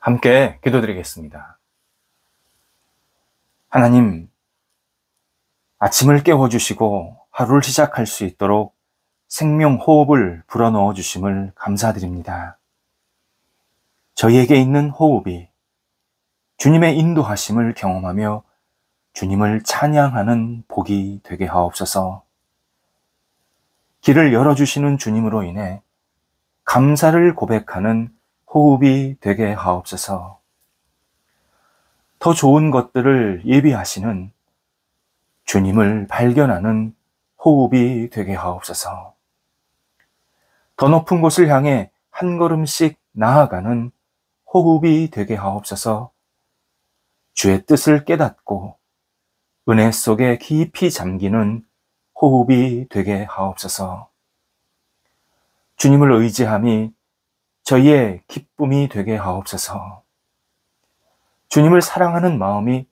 함께 기도드리겠습니다. 하나님, 아침을 깨워주시고 하루를 시작할 수 있도록 생명 호흡을 불어넣어 주심을 감사드립니다. 저희에게 있는 호흡이 주님의 인도하심을 경험하며 주님을 찬양하는 복이 되게 하옵소서. 길을 열어주시는 주님으로 인해 감사를 고백하는 호흡이 되게 하옵소서. 더 좋은 것들을 예비하시는 주님을 발견하는 호흡이 되게 하옵소서. 더 높은 곳을 향해 한 걸음씩 나아가는 호흡이 되게 하옵소서. 주의 뜻을 깨닫고 은혜 속에 깊이 잠기는 호흡이 되게 하옵소서. 주님을 의지함이 저희의 기쁨이 되게 하옵소서. 주님을 사랑하는 마음이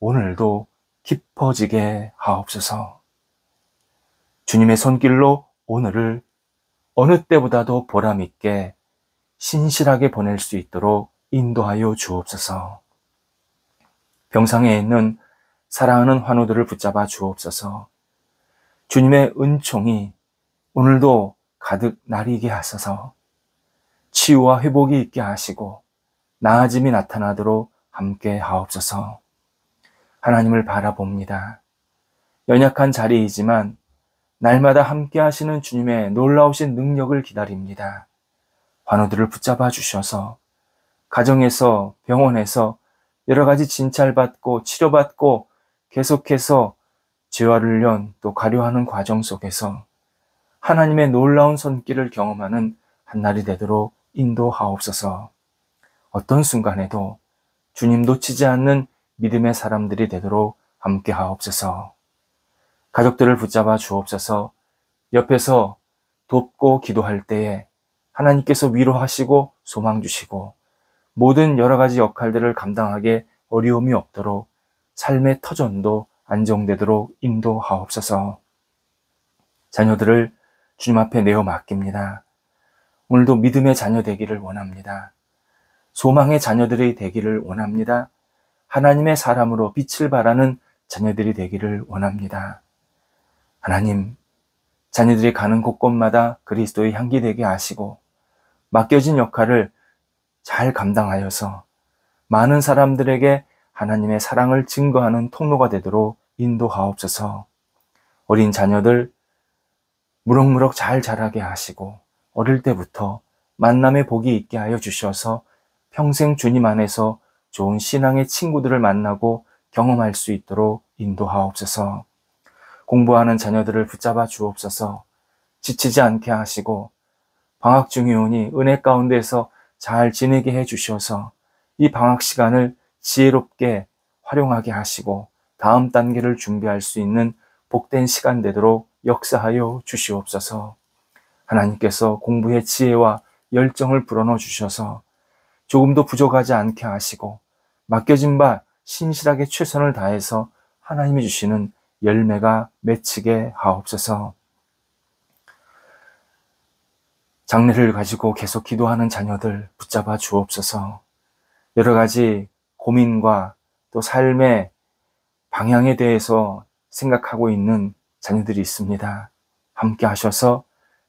오늘도 깊어지게 하옵소서. 주님의 손길로 오늘을 어느 때보다도 보람있게 신실하게 보낼 수 있도록 인도하여 주옵소서. 병상에 있는 사랑하는 환우들을 붙잡아 주옵소서. 주님의 은총이 오늘도 가득 나리게 하소서. 치유와 회복이 있게 하시고 나아짐이 나타나도록 함께 하옵소서. 하나님을 바라봅니다. 연약한 자리이지만 날마다 함께 하시는 주님의 놀라우신 능력을 기다립니다. 환우들을 붙잡아 주셔서 가정에서 병원에서 여러 가지 진찰받고 치료받고 계속해서 재활훈련 또 가료하는 과정 속에서 하나님의 놀라운 손길을 경험하는 한날이 되도록 인도하옵소서. 어떤 순간에도 주님 놓치지 않는 믿음의 사람들이 되도록 함께 하옵소서. 가족들을 붙잡아 주옵소서. 옆에서 돕고 기도할 때에 하나님께서 위로하시고 소망 주시고 모든 여러 가지 역할들을 감당하게 어려움이 없도록 삶의 터전도 안정되도록 인도하옵소서. 자녀들을 주님 앞에 내어 맡깁니다. 오늘도 믿음의 자녀 되기를 원합니다. 소망의 자녀들이 되기를 원합니다. 하나님의 사람으로 빛을 발하는 자녀들이 되기를 원합니다. 하나님, 자녀들이 가는 곳곳마다 그리스도의 향기 되게 하시고 맡겨진 역할을 잘 감당하여서 많은 사람들에게 하나님의 사랑을 증거하는 통로가 되도록 인도하옵소서. 어린 자녀들 무럭무럭 잘 자라게 하시고 어릴 때부터 만남의 복이 있게 하여 주셔서 평생 주님 안에서 좋은 신앙의 친구들을 만나고 경험할 수 있도록 인도하옵소서. 공부하는 자녀들을 붙잡아 주옵소서. 지치지 않게 하시고 방학 중이 오니 은혜 가운데서 잘 지내게 해 주셔서 이 방학 시간을 지혜롭게 활용하게 하시고 다음 단계를 준비할 수 있는 복된 시간 되도록 역사하여 주시옵소서. 하나님께서 공부의 지혜와 열정을 불어넣어 주셔서 조금도 부족하지 않게 하시고 맡겨진 바 신실하게 최선을 다해서 하나님이 주시는 열매가 맺히게 하옵소서. 장래를 가지고 계속 기도하는 자녀들 붙잡아 주옵소서. 여러 가지 고민과 또 삶의 방향에 대해서 생각하고 있는 자녀들이 있습니다. 함께 하셔서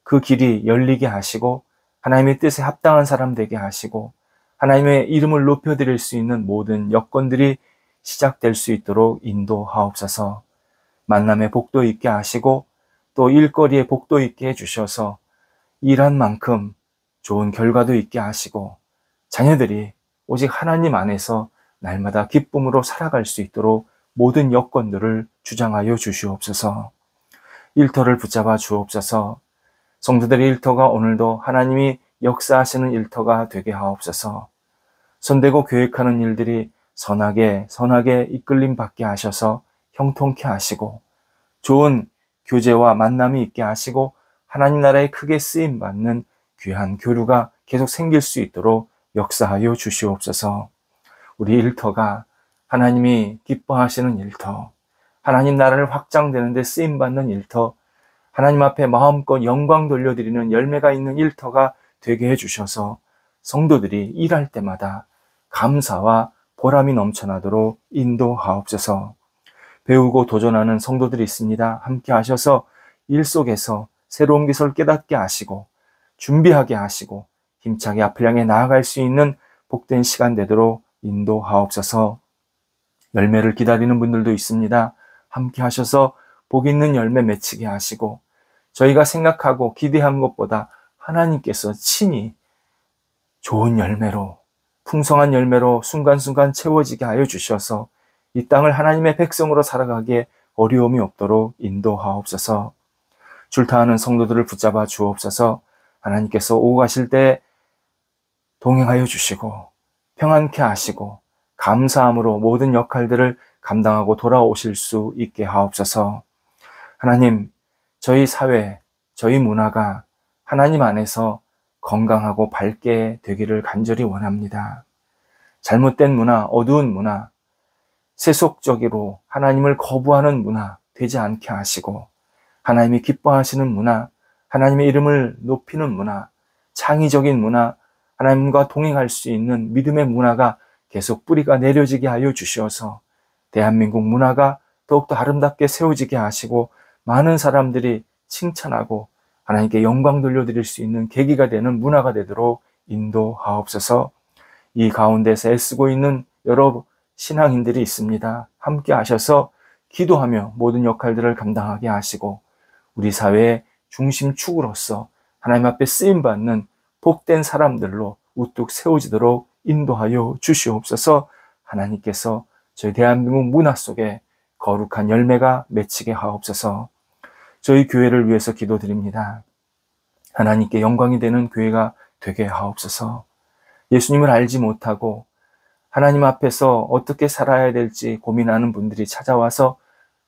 그 길이 열리게 하시고 하나님의 뜻에 합당한 사람 되게 하시고 하나님의 이름을 높여드릴 수 있는 모든 여건들이 시작될 수 있도록 인도하옵소서. 만남의 복도 있게 하시고 또 일거리에 복도 있게 해주셔서 일한 만큼 좋은 결과도 있게 하시고 자녀들이 오직 하나님 안에서 날마다 기쁨으로 살아갈 수 있도록 모든 여건들을 주장하여 주시옵소서. 일터를 붙잡아 주옵소서. 성도들의 일터가 오늘도 하나님이 역사하시는 일터가 되게 하옵소서. 손대고 계획하는 일들이 선하게 이끌림 받게 하셔서 형통케 하시고 좋은 교제와 만남이 있게 하시고 하나님 나라에 크게 쓰임받는 귀한 교류가 계속 생길 수 있도록 역사하여 주시옵소서. 우리 일터가 하나님이 기뻐하시는 일터, 하나님 나라를 확장되는 데 쓰임받는 일터, 하나님 앞에 마음껏 영광 돌려드리는 열매가 있는 일터가 되게 해주셔서 성도들이 일할 때마다 감사와 보람이 넘쳐나도록 인도하옵소서. 배우고 도전하는 성도들이 있습니다. 함께 하셔서 일 속에서 새로운 것을 깨닫게 하시고 준비하게 하시고 힘차게 앞을 향해 나아갈 수 있는 복된 시간 되도록 인도하옵소서. 열매를 기다리는 분들도 있습니다. 함께 하셔서 복 있는 열매 맺히게 하시고 저희가 생각하고 기대한 것보다 하나님께서 친히 좋은 열매로 풍성한 열매로 순간순간 채워지게 하여 주셔서 이 땅을 하나님의 백성으로 살아가기에 어려움이 없도록 인도하옵소서. 줄타하는 성도들을 붙잡아 주옵소서. 하나님께서 오고 가실 때 동행하여 주시고 평안케 하시고 감사함으로 모든 역할들을 감당하고 돌아오실 수 있게 하옵소서. 하나님, 저희 사회, 저희 문화가 하나님 안에서 건강하고 밝게 되기를 간절히 원합니다. 잘못된 문화, 어두운 문화, 세속적으로 하나님을 거부하는 문화 되지 않게 하시고 하나님이 기뻐하시는 문화, 하나님의 이름을 높이는 문화, 창의적인 문화, 하나님과 동행할 수 있는 믿음의 문화가 계속 뿌리가 내려지게 하여 주셔서 대한민국 문화가 더욱더 아름답게 세워지게 하시고 많은 사람들이 칭찬하고 하나님께 영광 돌려드릴 수 있는 계기가 되는 문화가 되도록 인도하옵소서. 이 가운데서 애쓰고 있는 여러 신앙인들이 있습니다. 함께 하셔서 기도하며 모든 역할들을 감당하게 하시고 우리 사회의 중심축으로서 하나님 앞에 쓰임받는 복된 사람들로 우뚝 세워지도록 인도하여 주시옵소서. 하나님께서 저희 대한민국 문화 속에 거룩한 열매가 맺히게 하옵소서. 저희 교회를 위해서 기도드립니다. 하나님께 영광이 되는 교회가 되게 하옵소서. 예수님을 알지 못하고 하나님 앞에서 어떻게 살아야 될지 고민하는 분들이 찾아와서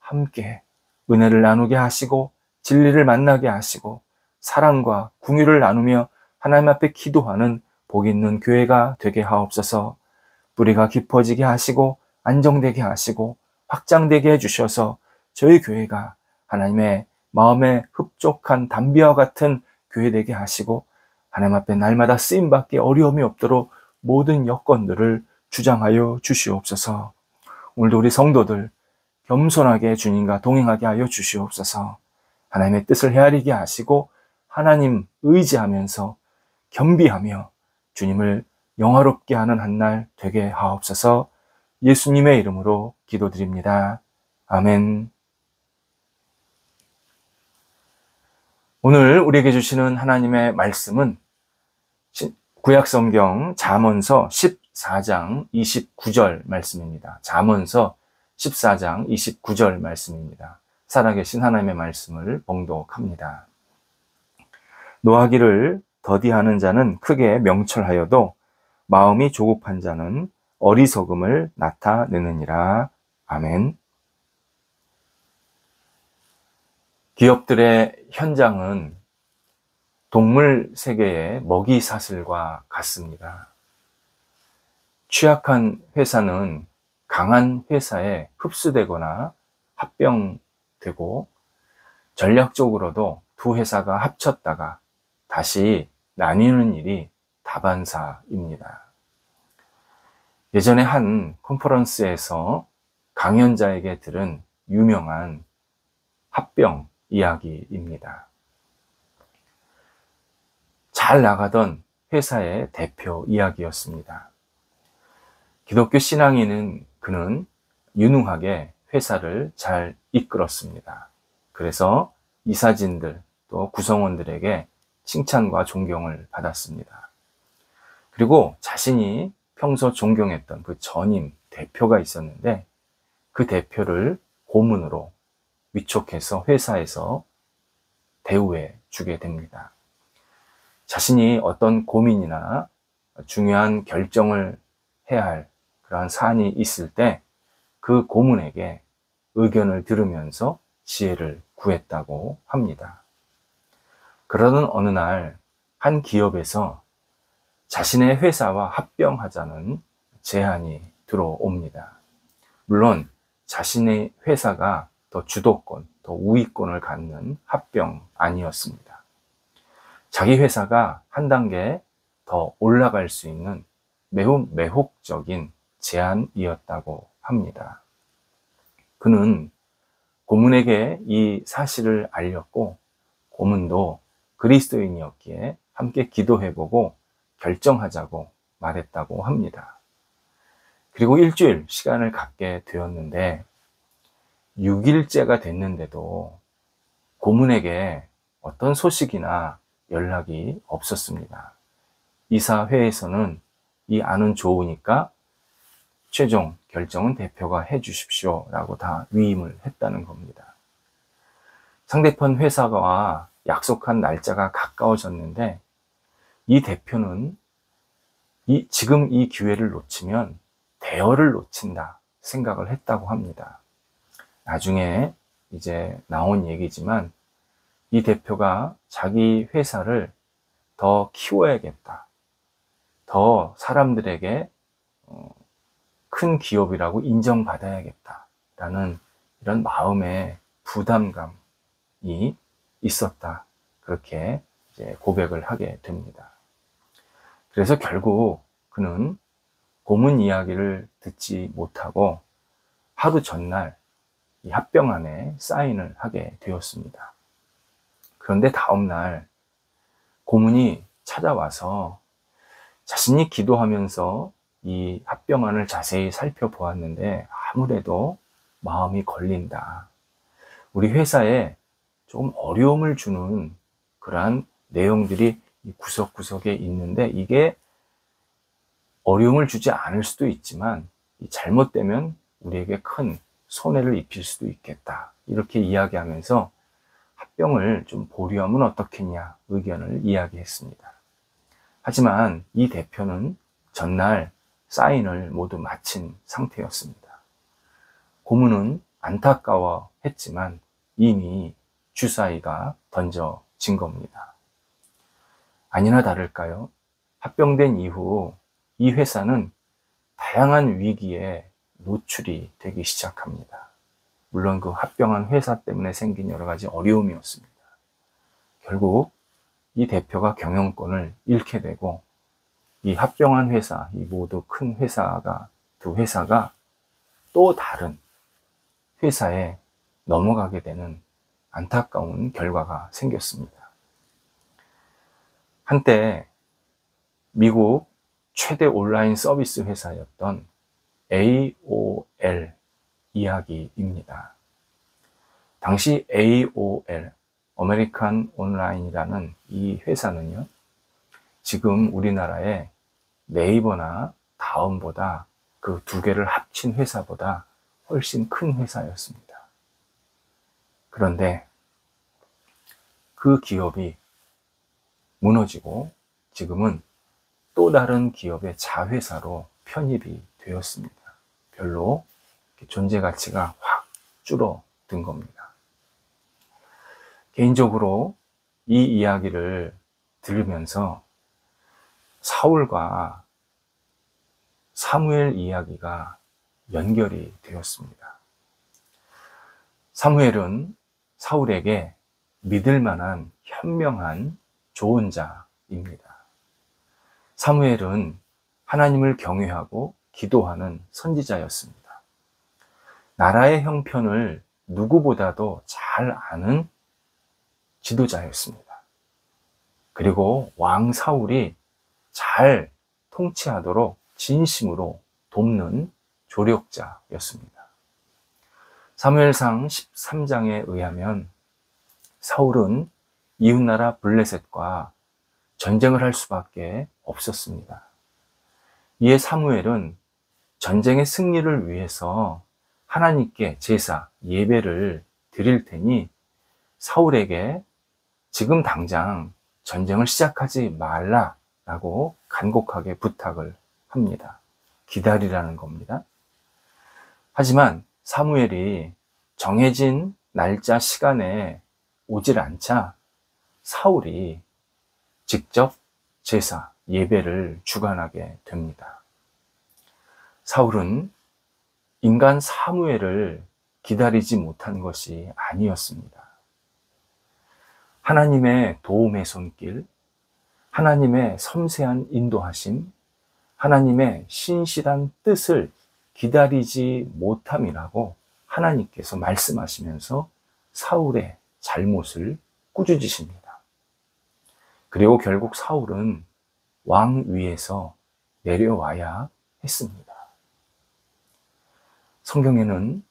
함께 은혜를 나누게 하시고 진리를 만나게 하시고 사랑과 긍휼을 나누며 하나님 앞에 기도하는 복 있는 교회가 되게 하옵소서. 뿌리가 깊어지게 하시고 안정되게 하시고 확장되게 해주셔서 저희 교회가 하나님의 마음에 흡족한 담비와 같은 교회 되게 하시고 하나님 앞에 날마다 쓰임받기 어려움이 없도록 모든 여건들을 주장하여 주시옵소서. 오늘도 우리 성도들 겸손하게 주님과 동행하게 하여 주시옵소서. 하나님의 뜻을 헤아리게 하시고 하나님 의지하면서 겸비하며 주님을 영화롭게 하는 한 날 되게 하옵소서. 예수님의 이름으로 기도드립니다. 아멘. 오늘 우리에게 주시는 하나님의 말씀은 구약성경 잠언서 14장 29절 말씀입니다. 잠언서 14장 29절 말씀입니다. 살아계신 하나님의 말씀을 봉독합니다. 노하기를 더디하는 자는 크게 명철하여도 마음이 조급한 자는 어리석음을 나타내느니라. 아멘. 기업들의 현장은 동물 세계의 먹이 사슬과 같습니다. 취약한 회사는 강한 회사에 흡수되거나 합병되고 전략적으로도 두 회사가 합쳤다가 다시 나뉘는 일이 다반사입니다. 예전에 한 컨퍼런스에서 강연자에게 들은 유명한 합병 이야기입니다. 잘 나가던 회사의 대표 이야기였습니다. 기독교 신앙인은 그는 유능하게 회사를 잘 이끌었습니다. 그래서 이사진들 또 구성원들에게 칭찬과 존경을 받았습니다. 그리고 자신이 평소 존경했던 그 전임 대표가 있었는데 그 대표를 고문으로 위촉해서 회사에서 대우해 주게 됩니다. 자신이 어떤 고민이나 중요한 결정을 해야 할 그러한 사안이 있을 때 그 고문에게 의견을 들으면서 지혜를 구했다고 합니다. 그러던 어느 날 한 기업에서 자신의 회사와 합병하자는 제안이 들어옵니다. 물론 자신의 회사가 더 주도권, 더 우위권을 갖는 합병 아니었습니다. 자기 회사가 한 단계 더 올라갈 수 있는 매우 매혹적인 제안이었다고 합니다. 그는 고문에게 이 사실을 알렸고 고문도 그리스도인이었기에 함께 기도해보고 결정하자고 말했다고 합니다. 그리고 일주일 시간을 갖게 되었는데 6일째가 됐는데도 고문에게 어떤 소식이나 연락이 없었습니다. 이사회에서는 이 안은 좋으니까 최종 결정은 대표가 해주십시오 라고 다 위임을 했다는 겁니다. 상대편 회사와 약속한 날짜가 가까워졌는데 이 대표는 지금 이 기회를 놓치면 대여를 놓친다 생각을 했다고 합니다. 나중에 이제 나온 얘기지만 이 대표가 자기 회사를 더 키워야겠다. 더 사람들에게 큰 기업이라고 인정받아야겠다라는 이런 마음의 부담감이 있었다. 그렇게 이제 고백을 하게 됩니다. 그래서 결국 그는 고문 이야기를 듣지 못하고 하루 전날 이 합병안에 사인을 하게 되었습니다. 그런데 다음날 고문이 찾아와서 자신이 기도하면서 이 합병안을 자세히 살펴보았는데 아무래도 마음이 걸린다. 우리 회사에 조금 어려움을 주는 그러한 내용들이 구석구석에 있는데 이게 어려움을 주지 않을 수도 있지만 잘못되면 우리에게 큰 손해를 입힐 수도 있겠다. 이렇게 이야기하면서 합병을 좀 보류하면 어떻겠냐 의견을 이야기했습니다. 하지만 이 대표는 전날 사인을 모두 마친 상태였습니다. 고문은 안타까워했지만 이미 주사위가 던져진 겁니다. 아니나 다를까요? 합병된 이후 이 회사는 다양한 위기에 노출이 되기 시작합니다. 물론 그 합병한 회사 때문에 생긴 여러 가지 어려움이었습니다. 결국 이 대표가 경영권을 잃게 되고 이 합병한 회사, 이 모두 큰 회사가, 두 회사가 또 다른 회사에 넘어가게 되는 안타까운 결과가 생겼습니다. 한때 미국 최대 온라인 서비스 회사였던 AOL 이야기입니다. 당시 AOL, 아메리칸 온라인이라는 이 회사는요, 지금 우리나라의 네이버나 다음보다 그 두 개를 합친 회사보다 훨씬 큰 회사였습니다. 그런데 그 기업이 무너지고 지금은 또 다른 기업의 자회사로 편입이 되었습니다. 별로 존재 가치가 확 줄어든 겁니다. 개인적으로 이 이야기를 들으면서 사울과 사무엘 이야기가 연결이 되었습니다. 사무엘은 사울에게 믿을 만한 현명한 좋은 자입니다. 사무엘은 하나님을 경외하고 기도하는 선지자였습니다. 나라의 형편을 누구보다도 잘 아는 지도자였습니다. 그리고 왕 사울이 잘 통치하도록 진심으로 돕는 조력자였습니다. 사무엘상 13장에 의하면 사울은 이웃나라 블레셋과 전쟁을 할 수밖에 없었습니다. 이에 사무엘은 전쟁의 승리를 위해서 하나님께 제사, 예배를 드릴 테니 사울에게 지금 당장 전쟁을 시작하지 말라라고 간곡하게 부탁을 합니다. 기다리라는 겁니다. 하지만 사무엘이 정해진 날짜 시간에 오질 않자 사울이 직접 제사, 예배를 주관하게 됩니다. 사울은 인간 사무엘을 기다리지 못한 것이 아니었습니다. 하나님의 도움의 손길, 하나님의 섬세한 인도하심, 하나님의 신실한 뜻을 기다리지 못함이라고 하나님께서 말씀하시면서 사울의 잘못을 꾸짖으십니다. 그리고 결국 사울은 왕 위에서 내려와야 했습니다. 성경에는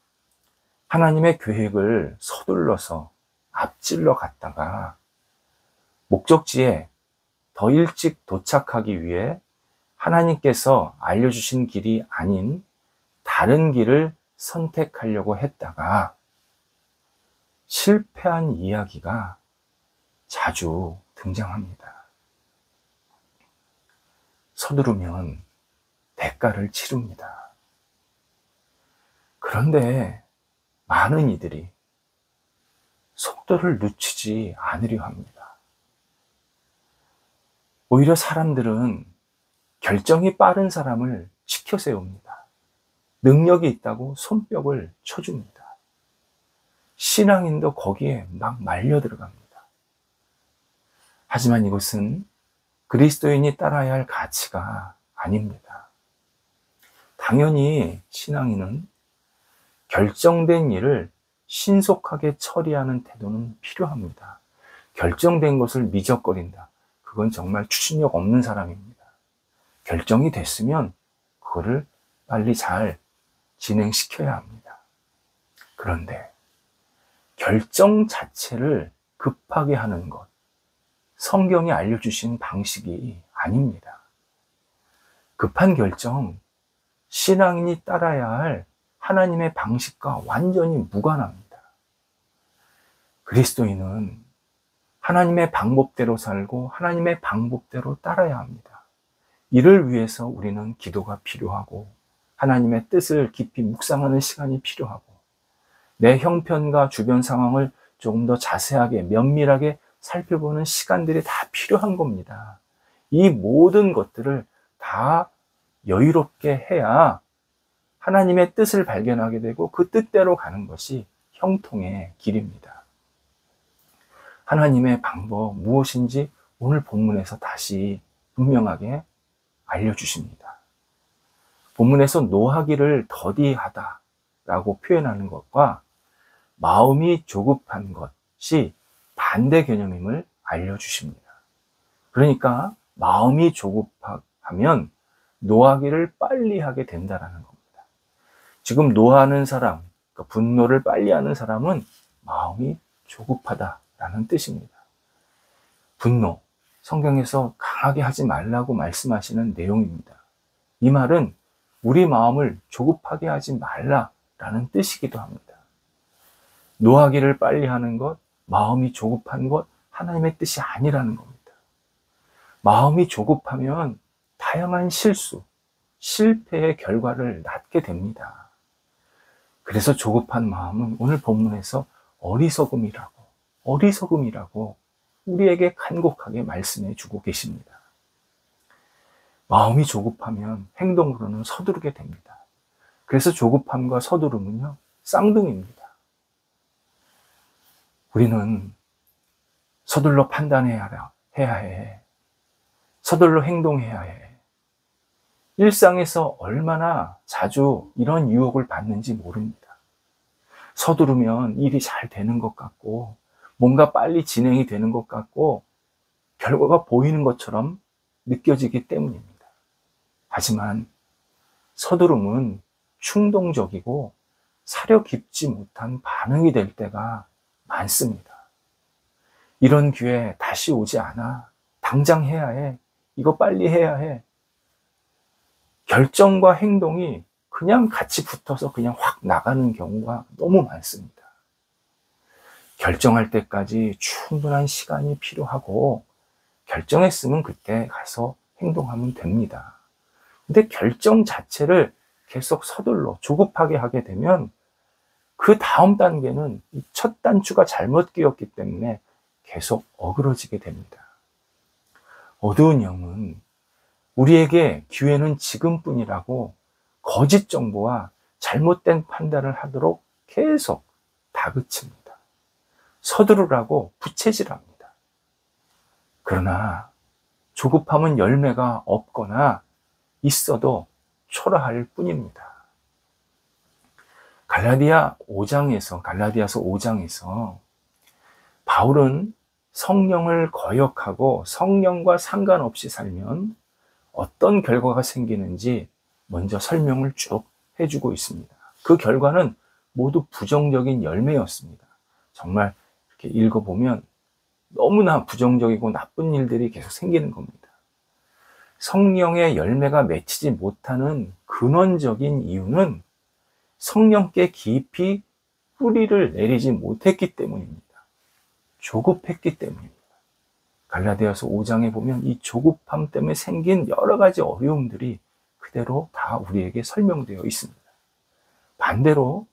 하나님의 계획을 서둘러서 앞질러 갔다가 목적지에 더 일찍 도착하기 위해 하나님께서 알려주신 길이 아닌 다른 길을 선택하려고 했다가 실패한 이야기가 자주 등장합니다. 서두르면 대가를 치릅니다. 그런데 많은 이들이 속도를 늦추지 않으려 합니다. 오히려 사람들은 결정이 빠른 사람을 치켜 세웁니다. 능력이 있다고 손뼉을 쳐줍니다. 신앙인도 거기에 막 말려 들어갑니다. 하지만 이것은 그리스도인이 따라야 할 가치가 아닙니다. 당연히 신앙인은 결정된 일을 신속하게 처리하는 태도는 필요합니다. 결정된 것을 미적거린다. 그건 정말 추진력 없는 사람입니다. 결정이 됐으면 그거를 빨리 잘 진행시켜야 합니다. 그런데 결정 자체를 급하게 하는 것, 성경이 알려주신 방식이 아닙니다. 급한 결정, 신앙인이 따라야 할 하나님의 방식과 완전히 무관합니다. 그리스도인은 하나님의 방법대로 살고 하나님의 방법대로 따라야 합니다. 이를 위해서 우리는 기도가 필요하고 하나님의 뜻을 깊이 묵상하는 시간이 필요하고 내 형편과 주변 상황을 조금 더 자세하게 면밀하게 살펴보는 시간들이 다 필요한 겁니다. 이 모든 것들을 다 여유롭게 해야 하나님의 뜻을 발견하게 되고 그 뜻대로 가는 것이 형통의 길입니다. 하나님의 방법 무엇인지 오늘 본문에서 다시 분명하게 알려주십니다. 본문에서 노하기를 더디하다라고 표현하는 것과 마음이 조급한 것이 반대 개념임을 알려주십니다. 그러니까 마음이 조급하면 노하기를 빨리 하게 된다는 겁니다. 지금 노하는 사람, 그러니까 분노를 빨리 하는 사람은 마음이 조급하다라는 뜻입니다. 분노, 성경에서 강하게 하지 말라고 말씀하시는 내용입니다. 이 말은 우리 마음을 조급하게 하지 말라라는 뜻이기도 합니다. 노하기를 빨리 하는 것, 마음이 조급한 것, 하나님의 뜻이 아니라는 겁니다. 마음이 조급하면 다양한 실수, 실패의 결과를 낳게 됩니다. 그래서 조급한 마음은 오늘 본문에서 어리석음이라고 우리에게 간곡하게 말씀해 주고 계십니다. 마음이 조급하면 행동으로는 서두르게 됩니다. 그래서 조급함과 서두름은요, 쌍둥이입니다. 우리는 서둘러 판단해야 해. 서둘러 행동해야 해. 일상에서 얼마나 자주 이런 유혹을 받는지 모릅니다. 서두르면 일이 잘 되는 것 같고, 뭔가 빨리 진행이 되는 것 같고, 결과가 보이는 것처럼 느껴지기 때문입니다. 하지만 서두름은 충동적이고 사려 깊지 못한 반응이 될 때가 많습니다. 이런 기회 다시 오지 않아. 당장 해야 해. 이거 빨리 해야 해. 결정과 행동이 그냥 같이 붙어서 그냥 확 나가는 경우가 너무 많습니다. 결정할 때까지 충분한 시간이 필요하고 결정했으면 그때 가서 행동하면 됩니다. 근데 결정 자체를 계속 서둘러 조급하게 하게 되면 그 다음 단계는 첫 단추가 잘못 끼었기 때문에 계속 어그러지게 됩니다. 어두운 영은 우리에게 기회는 지금뿐이라고 거짓 정보와 잘못된 판단을 하도록 계속 다그칩니다. 서두르라고 부채질합니다. 그러나 조급함은 열매가 없거나 있어도 초라할 뿐입니다. 갈라디아서 5장에서 바울은 성령을 거역하고 성령과 상관없이 살면 어떤 결과가 생기는지 먼저 설명을 쭉 해주고 있습니다. 그 결과는 모두 부정적인 열매였습니다. 정말 이렇게 읽어보면 너무나 부정적이고 나쁜 일들이 계속 생기는 겁니다. 성령의 열매가 맺히지 못하는 근원적인 이유는 성령께 깊이 뿌리를 내리지 못했기 때문입니다. 조급했기 때문입니다. 갈라디아서 5장에 보면 이 조급함 때문에 생긴 여러 가지 어려움들이 그대로 다 우리에게 설명되어 있습니다. 반대로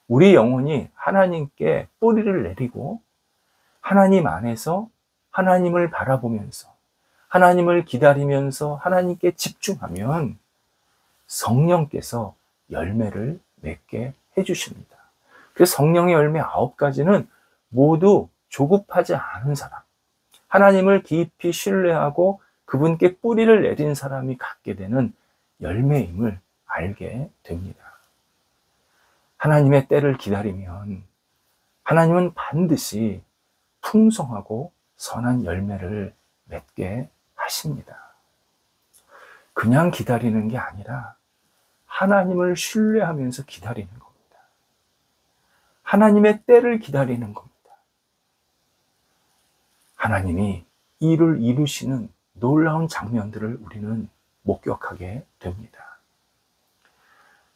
우리 영혼이 하나님께 뿌리를 내리고 하나님 안에서 하나님을 바라보면서 하나님을 기다리면서 하나님께 집중하면 성령께서 열매를 맺게 해주십니다. 그래서 성령의 열매 9가지는 모두 조급하지 않은 사람, 하나님을 깊이 신뢰하고 그분께 뿌리를 내린 사람이 갖게 되는 열매임을 알게 됩니다. 하나님의 때를 기다리면 하나님은 반드시 풍성하고 선한 열매를 맺게 하십니다. 그냥 기다리는 게 아니라 하나님을 신뢰하면서 기다리는 겁니다. 하나님의 때를 기다리는 겁니다. 하나님이 일을 이루시는 놀라운 장면들을 우리는 목격하게 됩니다.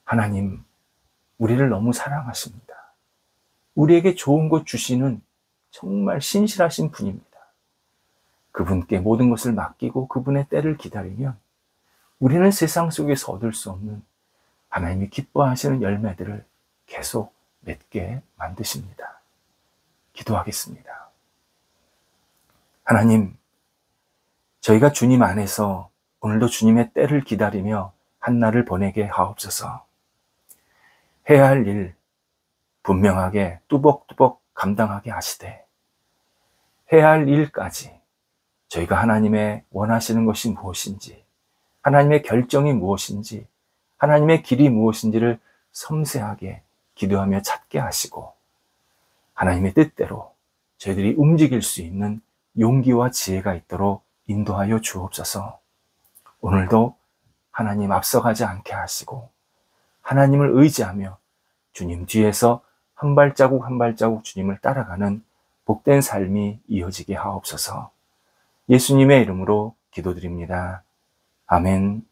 하나님, 우리를 너무 사랑하십니다. 우리에게 좋은 것 주시는 정말 신실하신 분입니다. 그분께 모든 것을 맡기고 그분의 때를 기다리면 우리는 세상 속에서 얻을 수 없는 하나님이 기뻐하시는 열매들을 계속 맺게 만드십니다. 기도하겠습니다. 하나님, 저희가 주님 안에서 오늘도 주님의 때를 기다리며 한 날을 보내게 하옵소서. 해야 할 일 분명하게 뚜벅뚜벅 감당하게 하시되 해야 할 일까지 저희가 하나님의 원하시는 것이 무엇인지, 하나님의 결정이 무엇인지, 하나님의 길이 무엇인지를 섬세하게 기도하며 찾게 하시고 하나님의 뜻대로 저희들이 움직일 수 있는 용기와 지혜가 있도록 인도하여 주옵소서. 오늘도 하나님 앞서가지 않게 하시고 하나님을 의지하며 주님 뒤에서 한 발자국 한 발자국 주님을 따라가는 복된 삶이 이어지게 하옵소서. 예수님의 이름으로 기도드립니다. 아멘.